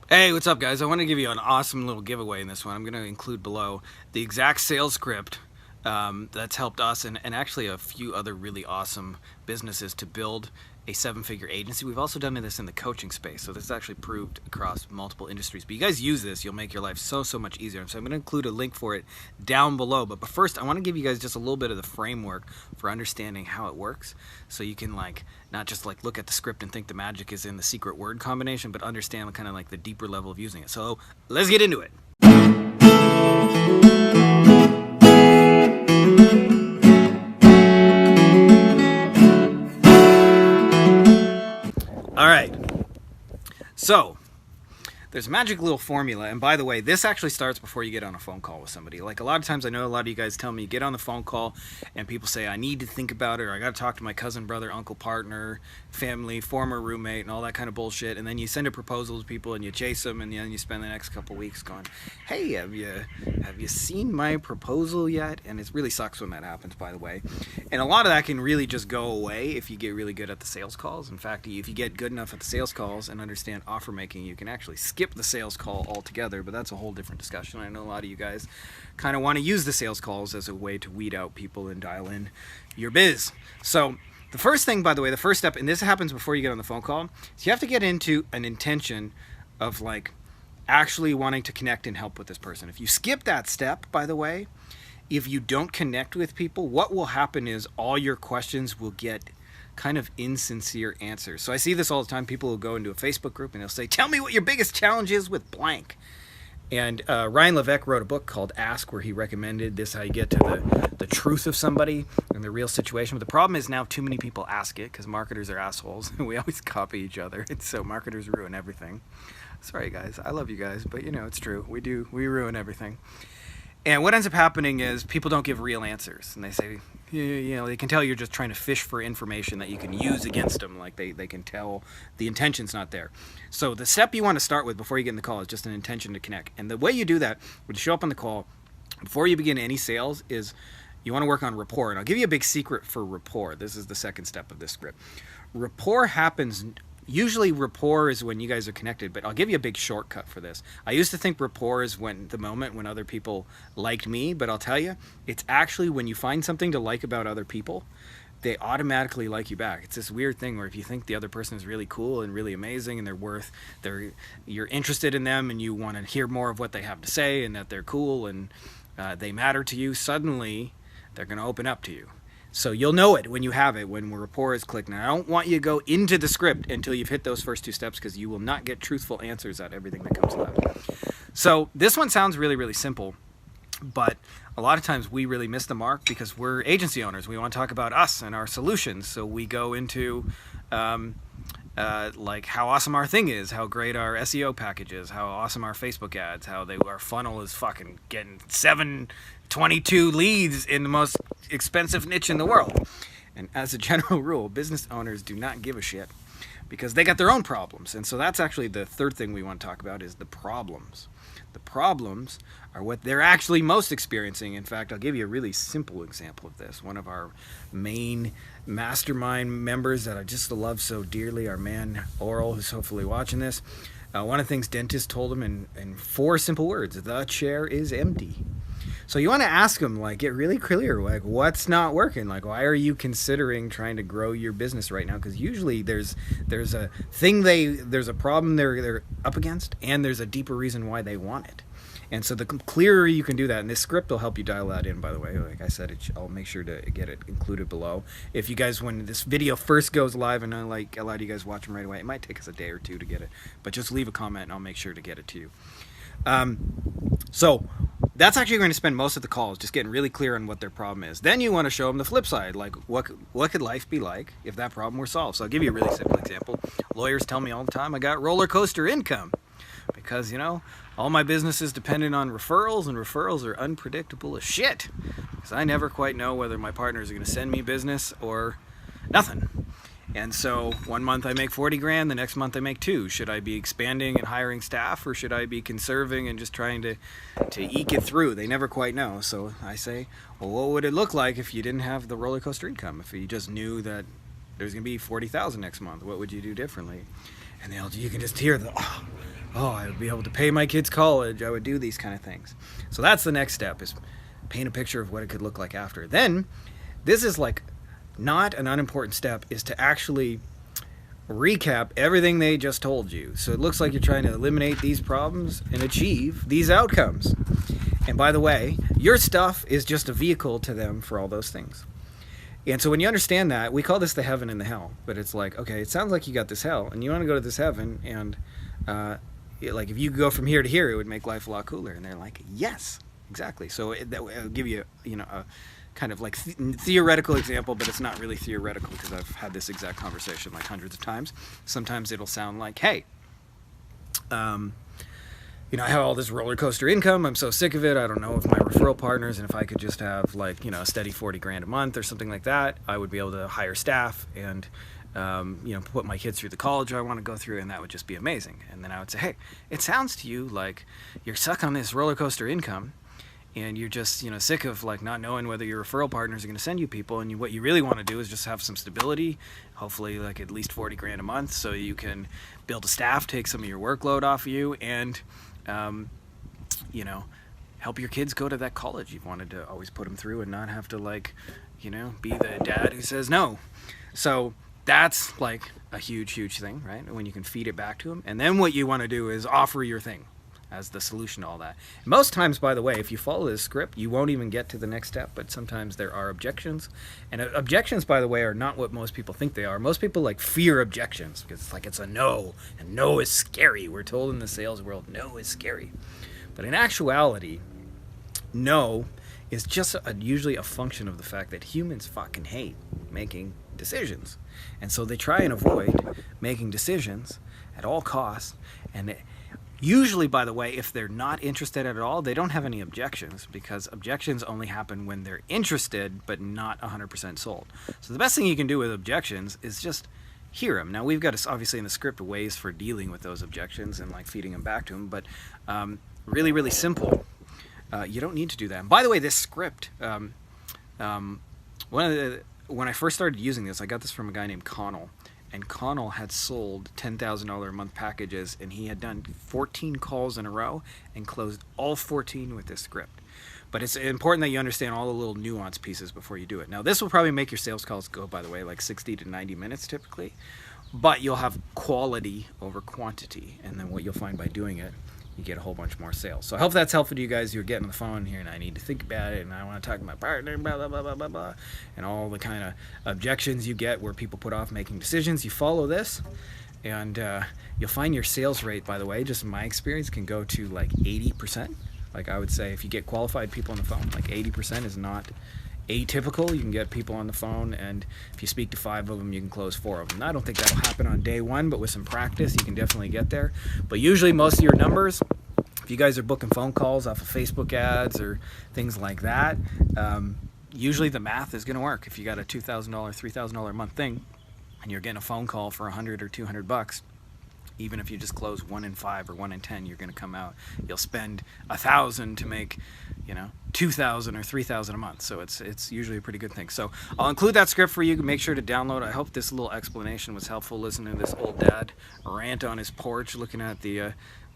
Hey, what's up, guys? I want to give you an awesome little giveaway in this one. I'm going to include below the exact sales script that's helped us and actually a few other really awesome businesses to build a seven-figure agency. We've also done this in the coaching space, so this is actually proved across multiple industries. But you guys use this, you'll make your life so much easier. So I'm going to include a link for it down below. But first, I want to give you guys just a little bit of the framework for understanding how it works, so you can not just look at the script and think the magic is in the secret word combination, but understand kind of the deeper level of using it. So let's get into it. All right, so there's a magic little formula, and by the way, this actually starts before you get on a phone call with somebody. Like a lot of times, I know a lot of you guys tell me you get on the phone call and people say, I need to think about it, or I got to talk to my cousin, brother, uncle, partner, family, former roommate, and all that kind of bullshit. And then you send a proposal to people and you chase them, and then you spend the next couple weeks going, hey, have you seen my proposal yet? And it really sucks when that happens, by the way. And a lot of that can really just go away if you get really good at the sales calls. In fact, if you get good enough at the sales calls and understand offer making, you can actually skip the sales call altogether, but that's a whole different discussion. I know a lot of you guys kind of want to use the sales calls as a way to weed out people and dial in your biz. So the first thing, by the way, the first step, and this happens before you get on the phone call, is you have to get into an intention of actually wanting to connect and help with this person. If you skip that step, by the way, if you don't connect with people, what will happen is all your questions will get kind of insincere answers. So I see this all the time. People will go into a Facebook group and they'll say, tell me what your biggest challenge is with blank. And Ryan Levesque wrote a book called Ask, where he recommended this, how you get to the truth of somebody and the real situation. But the problem is now too many people ask it because marketers are assholes. We always copy each other. And so marketers ruin everything. Sorry, guys. I love you guys. But, it's true. We ruin everything. And what ends up happening is people don't give real answers. And they say, they can tell you're just trying to fish for information that you can use against them. They can tell the intention's not there. So the step you want to start with before you get in the call is just an intention to connect. And the way you do that, when you show up on the call, before you begin any sales, is you want to work on rapport. And I'll give you a big secret for rapport. This is the second step of this script. Rapport happens. Usually rapport is when you guys are connected, but I'll give you a big shortcut for this. I used to think rapport is the moment when other people liked me, but I'll tell you, it's actually when you find something to like about other people, they automatically like you back. It's this weird thing where if you think the other person is really cool and really amazing and you're interested in them and you want to hear more of what they have to say and that they're cool and they matter to you, suddenly they're going to open up to you. So you'll know it when you have it, when rapport is clicked. Now, I don't want you to go into the script until you've hit those first two steps because you will not get truthful answers at everything that comes left. So this one sounds really, really simple, but a lot of times we really miss the mark because we're agency owners. We want to talk about us and our solutions. So we go into how awesome our thing is, how great our SEO package is, how awesome our Facebook ads, how our funnel is fucking getting 722 leads in the most expensive niche in the world. And as a general rule, business owners do not give a shit because they got their own problems. And so that's actually the third thing we want to talk about is the problems. The problems are what they're actually most experiencing. In fact, I'll give you a really simple example of this. One of our main mastermind members that I just love so dearly, our man Oral, who's hopefully watching this, one of the things dentist told him in 4 simple words: the chair is empty. So you want to ask them, get really clear, what's not working? Why are you considering trying to grow your business right now? Because usually there's a thing there's a problem they're up against, and there's a deeper reason why they want it. And so the clearer you can do that, and this script will help you dial that in, by the way. Like I said, I'll make sure to get it included below. If you guys, when this video first goes live, and a lot of you guys watch them right away, it might take us a day or two to get it. But just leave a comment, and I'll make sure to get it to you. So that's actually going to spend most of the calls just getting really clear on what their problem is. Then you want to show them the flip side, what could life be like if that problem were solved? So I'll give you a really simple example. Lawyers tell me all the time I got roller coaster income because, all my business is dependent on referrals, and referrals are unpredictable as shit because I never quite know whether my partners are going to send me business or nothing. And so one month I make 40 grand, the next month I make 2. Should I be expanding and hiring staff, or should I be conserving and just trying to eke it through? They never quite know. So I say, well, what would it look like if you didn't have the roller coaster income? If you just knew that there's going to be 40,000 next month, what would you do differently? And you can just hear the, oh, I would be able to pay my kids college, I would do these kind of things. So that's the next step, is paint a picture of what it could look like after. Then this is like not an unimportant step, is to actually recap everything they just told you. So it looks like you're trying to eliminate these problems and achieve these outcomes. And by the way, your stuff is just a vehicle to them for all those things. And so when you understand that, we call this the heaven and the hell. But it's like, okay, it sounds like you got this hell, and you want to go to this heaven, and like if you go from here to here, it would make life a lot cooler. And they're like, yes, exactly. So that will give you, a kind of like theoretical example, but it's not really theoretical, because I've had this exact conversation like hundreds of times. Sometimes it'll sound like, hey, I have all this roller coaster income. I'm so sick of it. I don't know if my referral partners, and if I could just have like, a steady 40 grand a month or something like that, I would be able to hire staff and, put my kids through the college I want to go through, and that would just be amazing. And then I would say, hey, it sounds to you like you're stuck on this roller coaster income, and you're just, sick of like not knowing whether your referral partners are going to send you people, and what you really want to do is just have some stability, hopefully like at least 40 grand a month, so you can build a staff, take some of your workload off of you, and help your kids go to that college you've wanted to always put them through, and not have to like, be the dad who says no. So that's like a huge thing, right? When you can feed it back to them. And then what you want to do is offer your thing as the solution to all that. Most times, by the way, if you follow this script, you won't even get to the next step, but sometimes there are objections. And objections, by the way, are not what most people think they are. Most people like fear objections, because it's like it's a no, and no is scary. We're told in the sales world, no is scary. But in actuality, no is just usually a function of the fact that humans fucking hate making decisions. And so they try and avoid making decisions at all costs. And usually, by the way, if they're not interested at all, they don't have any objections, because objections only happen when they're interested but not 100% sold. So the best thing you can do with objections is just hear them. Now, we've got, obviously in the script, ways for dealing with those objections and like feeding them back to them, but really simple. You don't need to do that. And by the way, this script, when I first started using this, I got this from a guy named Connell. And Connell had sold $10,000 a month packages, and he had done 14 calls in a row and closed all 14 with this script. But it's important that you understand all the little nuance pieces before you do it. Now, this will probably make your sales calls go, by the way, like 60 to 90 minutes typically, but you'll have quality over quantity. And then what you'll find by doing it, you get a whole bunch more sales. So I hope that's helpful to you guys. You're getting on the phone here, and I need to think about it, and I want to talk to my partner, blah, blah, blah, blah, blah, blah, and all the kind of objections you get where people put off making decisions. You follow this, and you'll find your sales rate, by the way, just in my experience, can go to like 80%. Like I would say, if you get qualified people on the phone, like 80% is not atypical. You can get people on the phone, and if you speak to 5 of them, you can close 4 of them. Now, I don't think that'll happen on day one, but with some practice, you can definitely get there. But usually most of your numbers, if you guys are booking phone calls off of Facebook ads or things like that, usually the math is going to work. If you got a $2,000, $3,000 a month thing, and you're getting a phone call for $100 or $200, even if you just close 1 in 5 or 1 in 10, you're going to come out. You'll spend $1,000 to make, $2,000 or $3,000 a month. So it's usually a pretty good thing. So I'll include that script for you. Make sure to download. I hope this little explanation was helpful. Listening to this old dad rant on his porch, looking at the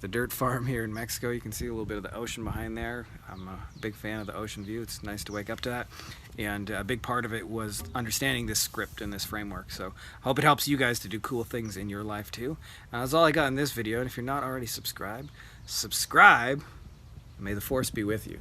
dirt farm here in Mexico. You can see a little bit of the ocean behind there. I'm a big fan of the ocean view. It's nice to wake up to that. And a big part of it was understanding this script and this framework. So I hope it helps you guys to do cool things in your life too. That's all I got in this video. And if you're not already subscribed, subscribe. May the force be with you.